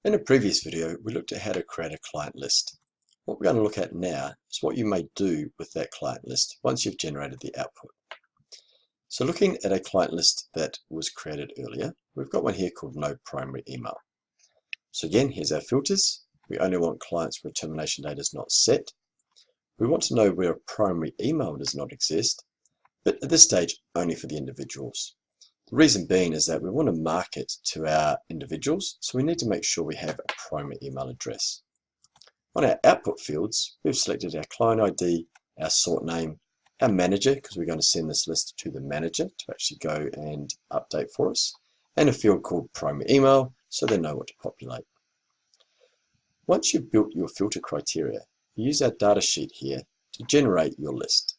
In a previous video, we looked at how to create a client list. What we're going to look at now is what you may do with that client list once you've generated the output. So looking at a client list that was created earlier, we've got one here called no primary email. So again, here's our filters. We only want clients where termination date is not set. We want to know where a primary email does not exist, but at this stage, only for the individuals. The reason being is that we want to market to our individuals, so we need to make sure we have a primary email address. On our output fields, we've selected our client ID, our sort name, our manager, because we're going to send this list to the manager to actually go and update for us, and a field called primary email, so they know what to populate. Once you've built your filter criteria, you use our data sheet here to generate your list.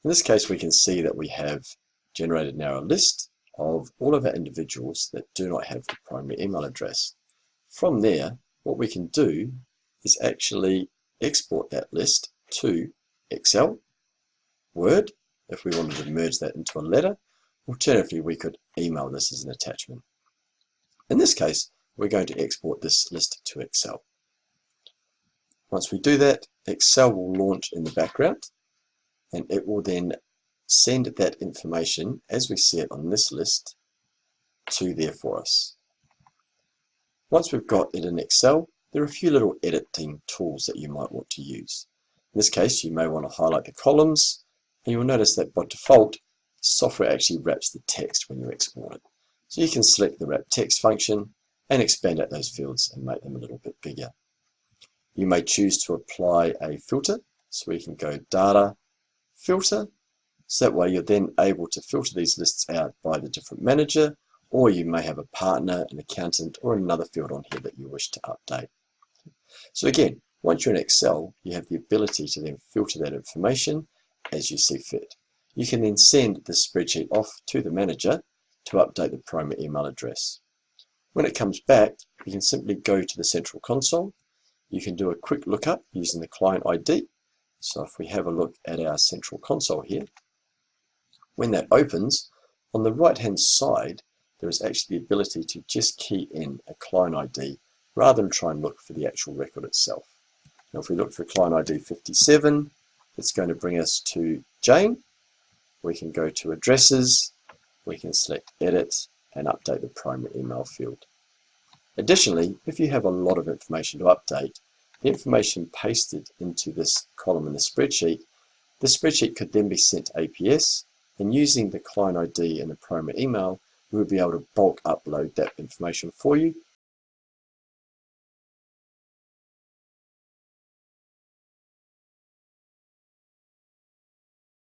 In this case, we can see that we have generated now a list of all of our individuals that do not have the primary email address. From there, what we can do is actually export that list to Excel, Word, if we wanted to merge that into a letter. Alternatively, we could email this as an attachment. In this case, we're going to export this list to Excel. Once we do that, Excel will launch in the background, and it will then send that information as we see it on this list to there for us. Once we've got it in Excel, there are a few little editing tools that you might want to use. In this case, you may want to highlight the columns, and you will notice that by default, software actually wraps the text when you export it. So you can select the wrap text function and expand out those fields and make them a little bit bigger. You may choose to apply a filter, so we can go Data, Filter. So that way you're then able to filter these lists out by the different manager, or you may have a partner, an accountant, or another field on here that you wish to update. So again, once you're in Excel, you have the ability to then filter that information as you see fit. You can then send the spreadsheet off to the manager to update the primary email address. When it comes back, you can simply go to the central console. You can do a quick lookup using the client ID. So if we have a look at our central console here, when that opens, on the right-hand side, there is actually the ability to just key in a client ID rather than try and look for the actual record itself. Now, if we look for client ID 57, it's going to bring us to Jane. We can go to addresses, we can select edit and update the primary email field. Additionally, if you have a lot of information to update, the information pasted into this column in the spreadsheet could then be sent to APS, and using the client ID and the primary email, we will be able to bulk upload that information for you